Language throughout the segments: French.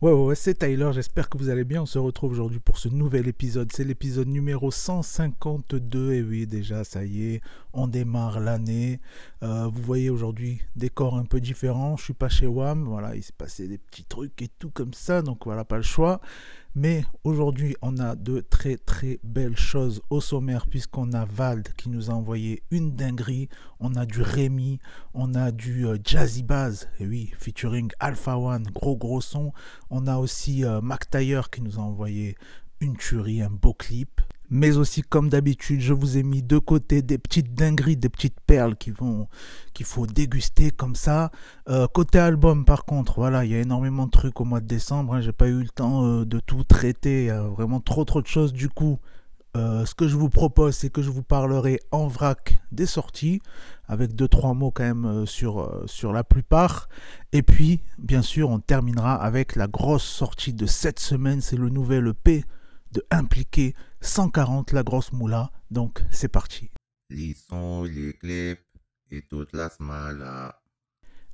Ouais, c'est Tyler, j'espère que vous allez bien. On se retrouve aujourd'hui pour ce nouvel épisode. C'est l'épisode numéro 152. Et oui, déjà, ça y est, on démarre l'année. Vous voyez aujourd'hui, décor un peu différent. Je suis pas chez WAM. Voilà, il s'est passé des petits trucs et tout comme ça. Donc voilà, pas le choix. Mais aujourd'hui, on a de très très belles choses au sommaire puisqu'on a Vald qui nous a envoyé une dinguerie. On a du Rémi, on a du Jazzy Bass, et oui, featuring Alpha One, gros son. On a aussi Mac Taylor qui nous a envoyé une tuerie, un beau clip. Mais aussi, comme d'habitude, je vous ai mis de côté des petites dingueries, des petites perles qu'il faut déguster comme ça. Côté album, par contre, voilà, il y a énormément de trucs au mois de décembre. Hein, j'ai pas eu le temps de tout traiter. Il y a vraiment trop de choses. Du coup, ce que je vous propose, c'est que je vous parlerai en vrac des sorties, avec 2-3 mots quand même sur la plupart. Et puis, bien sûr, on terminera avec la grosse sortie de cette semaine. C'est le nouvel EP de Impliqué 140, la grosse moula. Donc c'est parti. Les sons, les clips et toute la smala.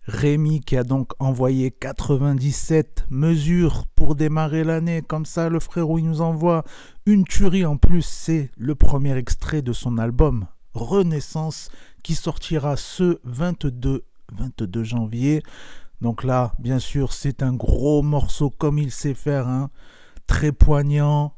Rémi qui a donc envoyé 97 mesures pour démarrer l'année. Comme ça, le frérot, il nous envoie une tuerie en plus. C'est le premier extrait de son album Renaissance qui sortira ce 22 janvier. Donc là, bien sûr, c'est un gros morceau comme il sait faire, hein. Très poignant,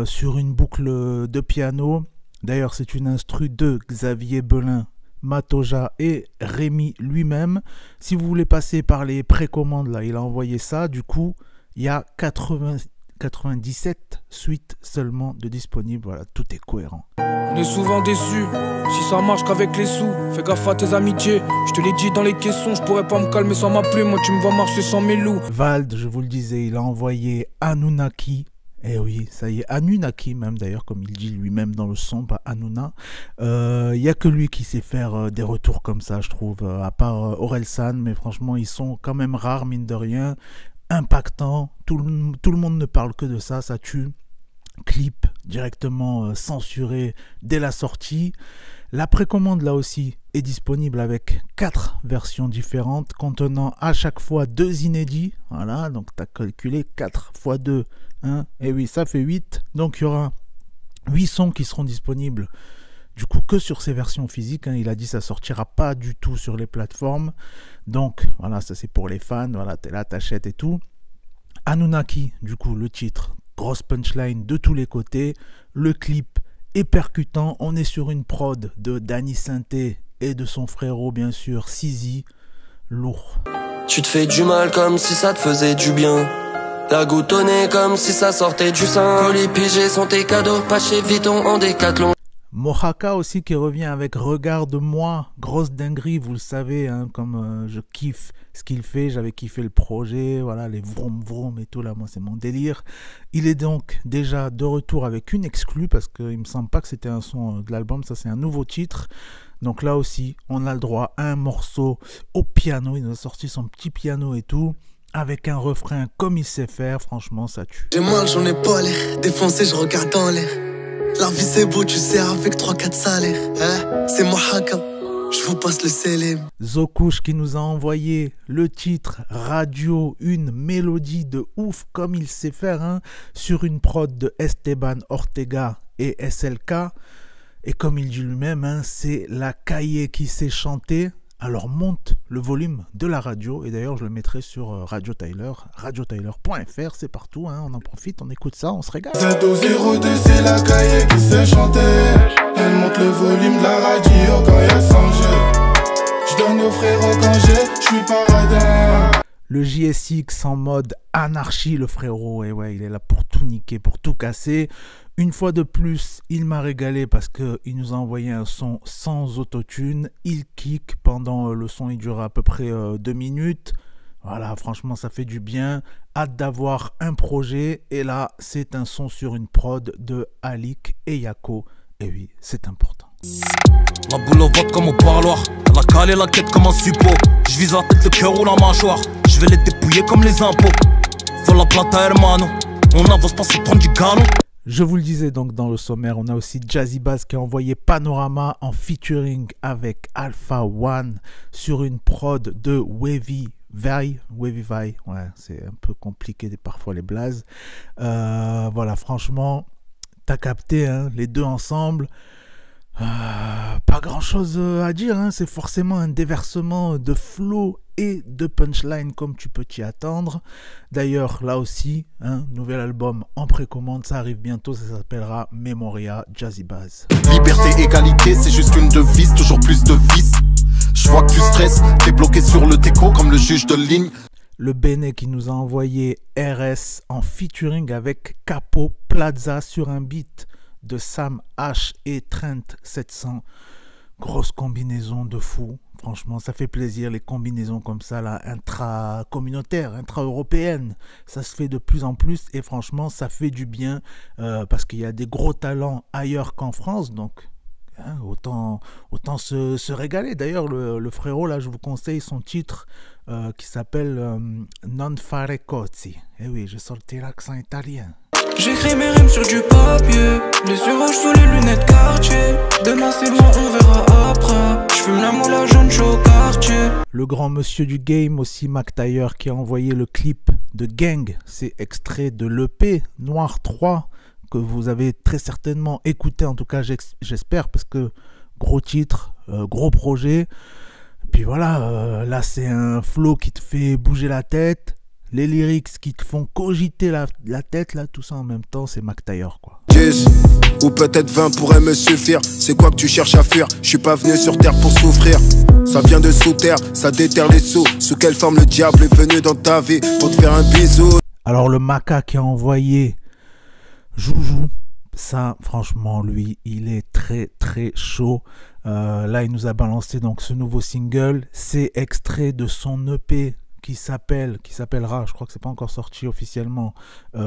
sur une boucle de piano. D'ailleurs, c'est une instru de Xavier Belin, Matoja et Rémi lui-même. Si vous voulez passer par les précommandes, là, il a envoyé ça. Du coup, il y a 97 suites seulement de disponibles. Voilà, tout est cohérent. On est souvent déçus, si ça marche qu'avec les sous. Fais gaffe à tes amitiés, je te l'ai dit dans les caissons. Je pourrais pas me calmer sans ma plume, moi tu me vois marcher sans mes loups. Vald, je vous le disais, il a envoyé Anunnaki. Eh oui, ça y est, Anunnaki même d'ailleurs, comme il dit lui-même dans le son, pas Hanouna. Il n'y a que lui qui sait faire des retours comme ça, je trouve, à part Orelsan, mais franchement, ils sont quand même rares, mine de rien, impactants. Tout le monde ne parle que de ça, ça tue. Clip directement censuré dès la sortie. La précommande là aussi est disponible avec 4 versions différentes contenant à chaque fois 2 inédits. Voilà, donc tu as calculé 4 x 2. Hein, et oui, ça fait 8. Donc il y aura 8 sons qui seront disponibles du coup que sur ces versions physiques. Hein. Il a dit que ça sortira pas du tout sur les plateformes. Donc voilà, ça c'est pour les fans. Voilà, tu es là, t'achètes et tout. Anunnaki, du coup, le titre. Grosse punchline de tous les côtés. Le clip est percutant. On est sur une prod de Danny Sainté et de son frérot, bien sûr, Sizi. Lourd. Tu te fais du mal comme si ça te faisait du bien. La goutonnée comme si ça sortait du sein. Colis pigés sont tes cadeaux, pas chez Vuitton en décathlon. Mohaka aussi qui revient avec Regarde-moi, grosse dinguerie, vous le savez, hein, comme je kiffe ce qu'il fait, j'avais kiffé le projet, voilà, les vroom vroom et tout, là, moi c'est mon délire. Il est donc déjà de retour avec une exclue, parce qu'il me semble pas que c'était un son de l'album, ça c'est un nouveau titre. Donc là aussi, on a le droit à un morceau au piano, il nous a sorti son petit piano et tout, avec un refrain comme il sait faire, franchement ça tue. J'ai mal, j'en ai pas l'air, défoncé, je regarde dans l'air. La vie c'est beau, tu sais, avec 3-4 salaires. Hein, c'est Mohaka, je vous passe le célèbre. Zokouch qui nous a envoyé le titre Radio, une mélodie de ouf comme il sait faire, hein, sur une prod de Esteban Ortega et SLK. Et comme il dit lui-même, hein, c'est la cahier qui sait chanter. Alors monte le volume de la radio, et d'ailleurs je le mettrai sur Radio Tyler, radiotyler.fr, c'est partout, hein, on en profite, on écoute ça, on se régale. Z02, c'est la cahier qui sait chanter. Elle monte le volume de la radio quand y'a 100 jeux. Je donne aux frérots quand je suis paradin. Le JSX en mode anarchie, le frérot, et ouais, il est là pour tout niquer, pour tout casser. Une fois de plus, il m'a régalé parce qu'il nous a envoyé un son sans autotune. Il kick pendant le son, il dure à peu près 2 minutes. Voilà, franchement, ça fait du bien. Hâte d'avoir un projet. Et là, c'est un son sur une prod de Alik et Yako. Et oui, c'est important. La boule au ventre comme au parloir. Elle a calé la tête comme un suppôt. Je vise la tête, le cœur ou la mâchoire. Je vais les dépouiller comme les impôts. Faut la plata, hermano. On avance pas sans prendre du galon. Je vous le disais donc dans le sommaire, on a aussi Jazzy Bass qui a envoyé Panorama en featuring avec Alpha One sur une prod de Wavy Vai, ouais, c'est un peu compliqué parfois les blazes. Voilà, franchement, t'as capté, hein, les deux ensemble. Pas grand chose à dire, hein, c'est forcément un déversement de flow et de punchline comme tu peux t'y attendre. D'ailleurs, là aussi, hein, nouvel album en précommande, ça arrive bientôt, ça s'appellera Memoria Jazzy Bass. Liberté, égalité, c'est juste une devise, toujours plus de vices. Je vois que tu stresses, t'es bloqué sur le déco comme le juge de ligne. Le Béné qui nous a envoyé RS en featuring avec Capo Plaza sur un beat de Sam H et Trent 700. Grosse combinaison de fou. Franchement, ça fait plaisir les combinaisons comme ça, là, intra-communautaires, intra-européennes. Ça se fait de plus en plus et franchement, ça fait du bien parce qu'il y a des gros talents ailleurs qu'en France. Donc, hein, autant se régaler. D'ailleurs, le frérot, là, je vous conseille son titre qui s'appelle Non Fare Cozzi. Eh oui, j'ai sorti l'accent italien. J'écris mes rimes sur du papier, les yeux rouges sous les lunettes Cartier. Demain c'est loin, on verra après. J'fume la moula jaune, j'suis au quartier. Le grand monsieur du game aussi, Mac Taylor, qui a envoyé le clip de Gang. C'est extrait de l'EP Noir 3 que vous avez très certainement écouté, en tout cas j'espère, parce que gros titre, gros projet. Puis voilà, là c'est un flow qui te fait bouger la tête. Les lyrics qui te font cogiter la tête, là, tout ça en même temps, c'est Mac Taylor, quoi. 10 ou peut-être 20 pourrait me suffire. C'est quoi que tu cherches à fuir? Je suis pas venu sur terre pour souffrir. Ça vient de sous terre, ça déterre les sous. Sous quelle forme le diable est venu dans ta vie pour te faire un bisou? Alors le Maca qui a envoyé Joujou, ça, franchement, lui, il est très très chaud. Là, il nous a balancé donc ce nouveau single. C'est extrait de son EP qui s'appellera, je crois que c'est pas encore sorti officiellement,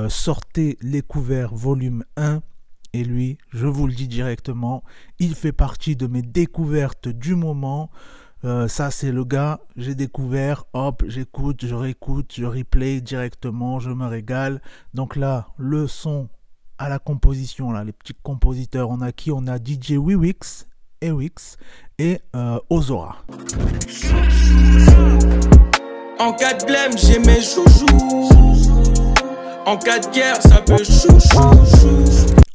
Sortez les couverts volume 1. Et lui, je vous le dis directement, il fait partie de mes découvertes du moment. Ça c'est le gars, j'ai découvert, hop, j'écoute, je réécoute, je replay directement, je me régale. Donc là, le son à la composition, là, les petits compositeurs, on a qui? On a DJ Wewix et Ozora. En cas de blême, j'ai mes chouchous. En cas de guerre, ça peut chouchou.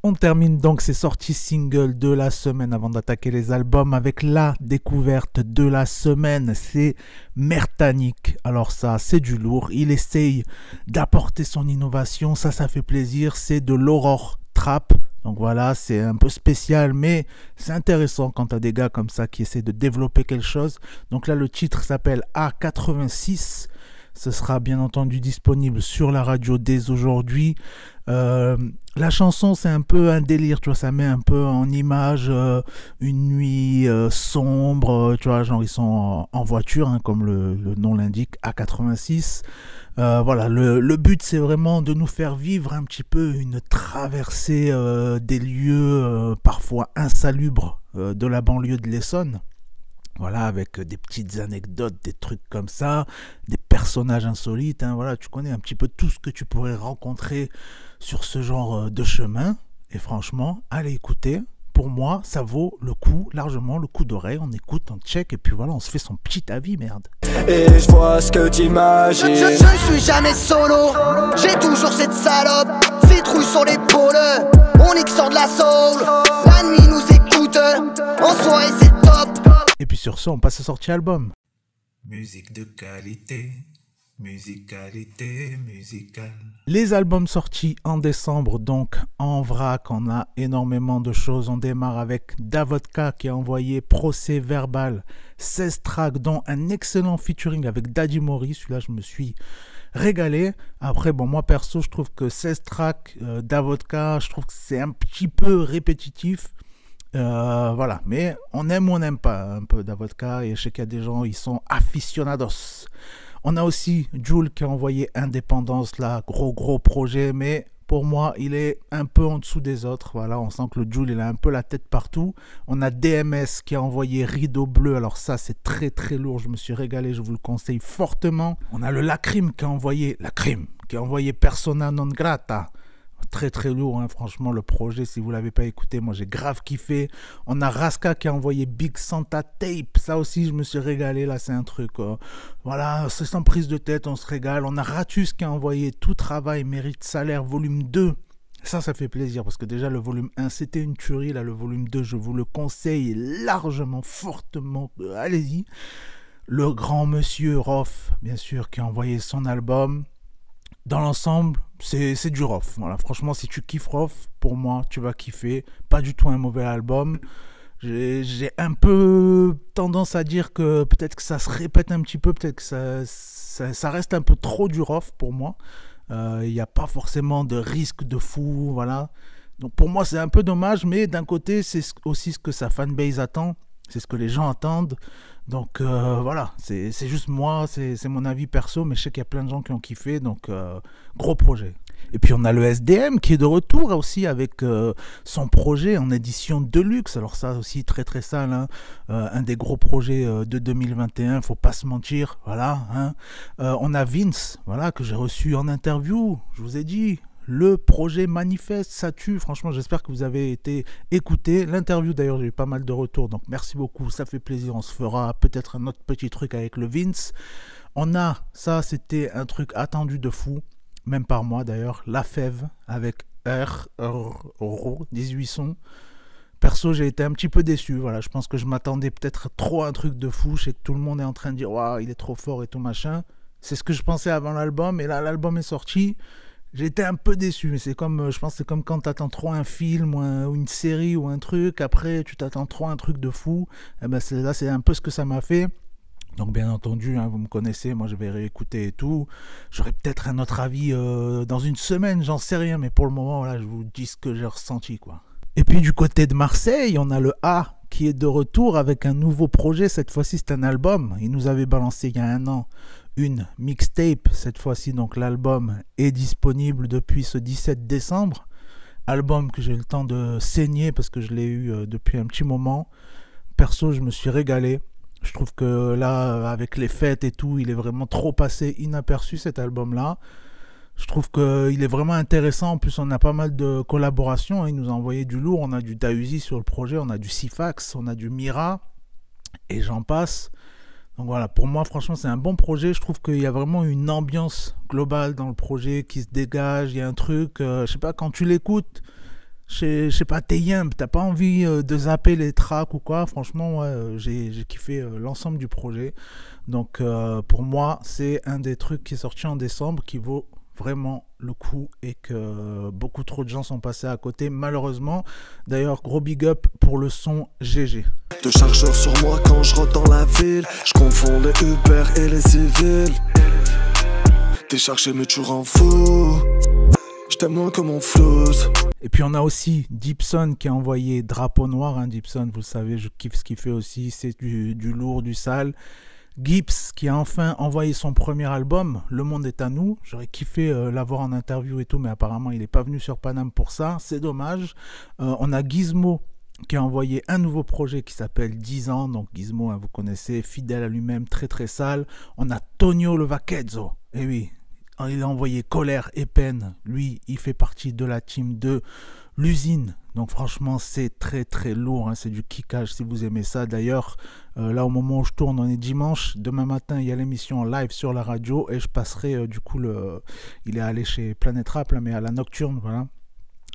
On termine donc ces sorties singles de la semaine avant d'attaquer les albums avec la découverte de la semaine. C'est Mertanic. Alors ça, c'est du lourd. Il essaye d'apporter son innovation. Ça fait plaisir. C'est de l'Aurore Trap. Donc voilà, c'est un peu spécial, mais c'est intéressant quand tu as des gars comme ça qui essaient de développer quelque chose. Donc là, le titre s'appelle A86. Ce sera bien entendu disponible sur la radio dès aujourd'hui. La chanson, c'est un peu un délire, tu vois, ça met un peu en image une nuit sombre, tu vois, genre ils sont en voiture, hein, comme le nom l'indique, A86. Voilà, le but c'est vraiment de nous faire vivre un petit peu une traversée des lieux parfois insalubres de la banlieue de l'Essonne. Voilà, avec des petites anecdotes, des trucs comme ça, des personnages insolites, hein, voilà, tu connais un petit peu tout ce que tu pourrais rencontrer sur ce genre de chemin. Et franchement, allez écouter. Pour moi, ça vaut le coup, largement le coup d'oreille. On écoute, on check, et puis voilà, on se fait son petit avis, merde. Et je vois ce que t'imagines. Je ne suis jamais solo, j'ai toujours cette salope. Citrouille sur l'épaule, on nique sur de la soul. La nuit nous écoute, en soirée c'est top. Et puis sur ce, on passe à sortie album. Musique de qualité, musicalité, musicale. Les albums sortis en décembre, donc en vrac, on a énormément de choses. On démarre avec Davodka qui a envoyé Procès Verbal, 16 tracks, dont un excellent featuring avec Daddy Mori. Celui-là, je me suis régalé. Après, bon, moi perso, je trouve que 16 tracks Davodka, je trouve que c'est un petit peu répétitif. Voilà, mais on aime ou on n'aime pas un peu Davodka, et je sais qu'il y a des gens, ils sont aficionados. On a aussi Jul qui a envoyé Indépendance, là, gros projet, mais pour moi, il est un peu en dessous des autres. Voilà, on sent que le Jul, il a un peu la tête partout. On a DMS qui a envoyé Rideau Bleu, alors ça, c'est très lourd, je me suis régalé, je vous le conseille fortement. On a le Lacrim qui a envoyé Persona Non Grata. très très lourd, hein. Franchement, le projet, si vous l'avez pas écouté, moi j'ai grave kiffé. On a Raska qui a envoyé Big Santa Tape, ça aussi je me suis régalé, là c'est un truc, voilà, c'est sans prise de tête, on se régale. On a Ratus qui a envoyé Tout travail mérite salaire, volume 2. Ça fait plaisir parce que déjà le volume 1 c'était une tuerie, là le volume 2 je vous le conseille largement, fortement, allez-y. Le grand monsieur Rof, bien sûr, qui a envoyé son album. Dans l'ensemble, c'est du Rof. Voilà, franchement, si tu kiffes Rof, pour moi, tu vas kiffer. Pas du tout un mauvais album. J'ai un peu tendance à dire que peut-être que ça se répète un petit peu, peut-être que ça reste un peu trop du Rof pour moi. Il n'y a pas forcément de risque de fou, voilà. Donc pour moi, c'est un peu dommage, mais d'un côté, c'est aussi ce que sa fanbase attend. C'est ce que les gens attendent. Donc voilà, c'est juste moi, c'est mon avis perso, mais je sais qu'il y a plein de gens qui ont kiffé, donc gros projet. Et puis on a le SDM qui est de retour aussi avec son projet en édition Deluxe. Alors ça aussi très très sale, hein. Un des gros projets de 2021, faut pas se mentir, voilà. Hein. On a Vince, voilà, que j'ai reçu en interview, je vous ai dit. Le projet Manifeste, ça tue. Franchement, j'espère que vous avez été écouté. L'interview, d'ailleurs, j'ai eu pas mal de retours. Donc, merci beaucoup. Ça fait plaisir. On se fera peut-être un autre petit truc avec le Vince. On a, ça, c'était un truc attendu de fou. Même par moi, d'ailleurs. La Fève avec R 18 sons. Perso, j'ai été un petit peu déçu. Voilà, je pense que je m'attendais peut-être trop à un truc de fou. Je sais que tout le monde est en train de dire « Waouh, il est trop fort et tout machin ». C'est ce que je pensais avant l'album. Et là, l'album est sorti. J'ai été un peu déçu, mais c'est comme, je pense que c'est comme quand tu attends trop un film ou une série ou un truc, après tu t'attends trop un truc de fou, et ben là c'est un peu ce que ça m'a fait. Donc bien entendu, hein, vous me connaissez, moi je vais réécouter et tout, j'aurai peut-être un autre avis dans une semaine, j'en sais rien, mais pour le moment, là, je vous dis ce que j'ai ressenti, quoi. Et puis du côté de Marseille, on a le A qui est de retour avec un nouveau projet, cette fois-ci c'est un album, il nous avait balancé il y a un an une mixtape, cette fois-ci donc l'album est disponible depuis ce 17 décembre, album que j'ai eu le temps de saigner parce que je l'ai eu depuis un petit moment. Perso, je me suis régalé, je trouve que là avec les fêtes et tout, il est vraiment trop passé inaperçu cet album là. Je trouve qu'il est vraiment intéressant, en plus on a pas mal de collaborations, hein. Il nous a envoyé du lourd, on a du Dausi sur le projet, on a du Sifax, on a du Mira et j'en passe. Donc voilà, pour moi, franchement, c'est un bon projet. Je trouve qu'il y a vraiment une ambiance globale dans le projet qui se dégage. Il y a un truc, je sais pas, quand tu l'écoutes, je sais pas, t'es yump, t'as pas envie de zapper les tracks ou quoi. Franchement, ouais, j'ai kiffé l'ensemble du projet. Donc pour moi, c'est un des trucs qui est sorti en décembre qui vaut vraiment le coup et que beaucoup trop de gens sont passés à côté, malheureusement. D'ailleurs, gros big up pour le son GG. De chargeurs sur moi quand je rentre dans la ville. Je confonds les Uber et les civils. T'es chargé mais tu rends fou. Je t'aime moins que mon flouze. Et puis on a aussi Dipson qui a envoyé Drapeau Noir, hein. Dipson, vous le savez, je kiffe ce qu'il fait aussi, c'est du lourd, du sale. Gibbs qui a enfin envoyé son premier album, Le Monde est à nous. J'aurais kiffé l'avoir en interview et tout, mais apparemment il n'est pas venu sur Paname pour ça, c'est dommage. On a Gizmo qui a envoyé un nouveau projet qui s'appelle 10 ans, donc Gizmo, hein, vous connaissez, fidèle à lui-même, très très sale. On a Tonio Le Vaquezzo, et oui, il a envoyé Colère et Peine, lui il fait partie de la team de l'usine. Donc franchement c'est très très lourd, hein, c'est du kickage si vous aimez ça. D'ailleurs là au moment où je tourne on est dimanche, demain matin il y a l'émission en live sur la radio et je passerai du coup il est allé chez Planet Rap là, mais à la nocturne, voilà.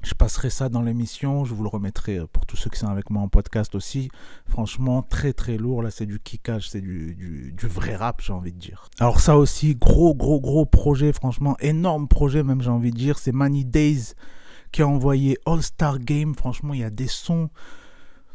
Je passerai ça dans l'émission, je vous le remettrai pour tous ceux qui sont avec moi en podcast aussi. Franchement très très lourd, là c'est du kickage, c'est du vrai rap, j'ai envie de dire. Alors ça aussi, gros projet, franchement énorme projet même, j'ai envie de dire, c'est Many Days qui a envoyé All Star Game. Franchement il y a des sons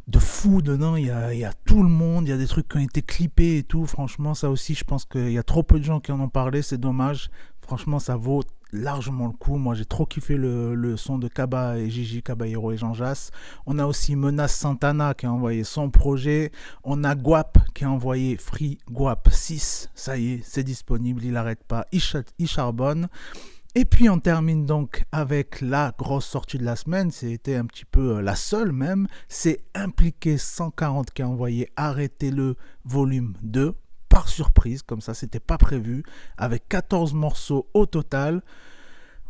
de fou dedans, il y a tout le monde, il y a des trucs qui ont été clippés et tout. Franchement ça aussi je pense qu'il y a trop peu de gens qui en ont parlé, c'est dommage. Franchement ça vaut largement le coup. Moi j'ai trop kiffé le son de Kaba et Gigi, Caballero et Jean Jass. On a aussi Menace Santana qui a envoyé son projet. On a Guap qui a envoyé Free Guap 6. Ça y est, c'est disponible, il n'arrête pas, il charbonne. Et puis on termine donc avec la grosse sortie de la semaine, c'était un petit peu la seule même, c'est Impliqué 140 qui a envoyé Arrêtez-le volume 2, par surprise, comme ça c'était pas prévu, avec 14 morceaux au total.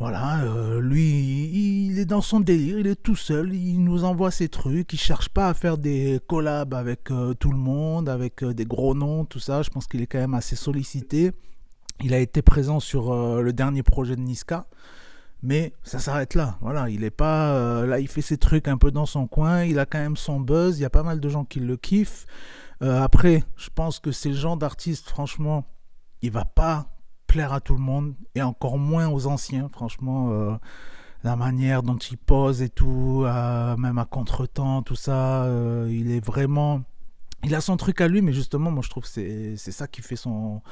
Voilà, lui, il est dans son délire, il est tout seul, il nous envoie ses trucs, il cherche pas à faire des collabs avec tout le monde, avec des gros noms, tout ça. Je pense qu'il est quand même assez sollicité. Il a été présent sur le dernier projet de Niska, mais ça s'arrête là. Voilà, il est pas là, il fait ses trucs un peu dans son coin, il a quand même son buzz, il y a pas mal de gens qui le kiffent. Après, je pense que c'est le genre d'artiste, franchement, il va pas plaire à tout le monde, et encore moins aux anciens. Franchement, la manière dont il pose et tout, même à contretemps, tout ça, il est vraiment... Il a son truc à lui, mais justement, moi je trouve que c'est ça qui fait son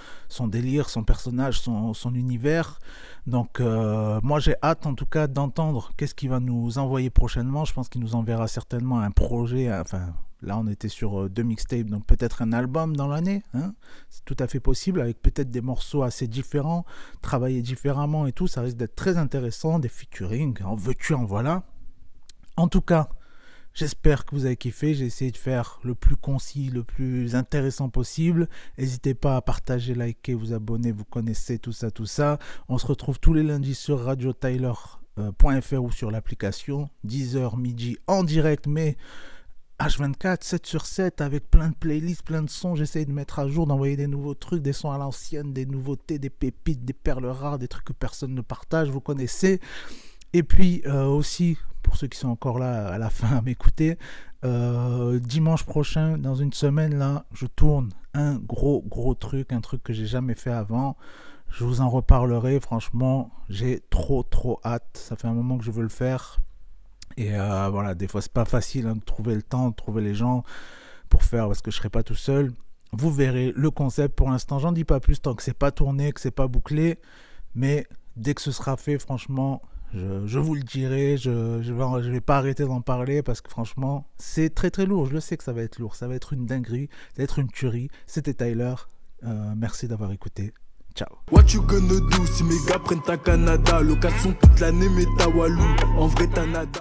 délire, son personnage, son univers. Donc moi j'ai hâte en tout cas d'entendre qu'est-ce qu'il va nous envoyer prochainement. Je pense qu'il nous enverra certainement un projet, enfin là on était sur 2 mixtapes, donc peut-être un album dans l'année, hein, c'est tout à fait possible, avec peut-être des morceaux assez différents, travaillés différemment et tout, ça risque d'être très intéressant, des featuring, en veux-tu, en voilà. En tout cas, j'espère que vous avez kiffé, j'ai essayé de faire le plus concis, le plus intéressant possible. N'hésitez pas à partager, liker, vous abonner, vous connaissez tout ça, tout ça. On se retrouve tous les lundis sur radiotyler.fr ou sur l'application, 10h midi en direct, mais H24, 7 sur 7, avec plein de playlists, plein de sons. J'essaye de mettre à jour, d'envoyer des nouveaux trucs, des sons à l'ancienne, des nouveautés, des pépites, des perles rares, des trucs que personne ne partage, vous connaissez. Et puis aussi, pour ceux qui sont encore là à la fin à m'écouter, dimanche prochain, dans une semaine, là, je tourne un gros truc, un truc que j'ai jamais fait avant. Je vous en reparlerai, franchement, j'ai trop hâte. Ça fait un moment que je veux le faire. Et voilà, des fois c'est pas facile hein, de trouver le temps, de trouver les gens pour faire, parce que je serai pas tout seul. Vous verrez le concept. Pour l'instant, j'en dis pas plus tant que c'est pas tourné, que c'est pas bouclé. Mais dès que ce sera fait, franchement, je vous le dirai. Je vais pas arrêter d'en parler parce que franchement, c'est très lourd. Je le sais que ça va être lourd. Ça va être une dinguerie, ça va être une tuerie. C'était Tyler. Merci d'avoir écouté. Ciao. What you gonna do si mes gars prennent ta Canada? Location toute l'année, mais ta Walou. En vrai, t'as nada.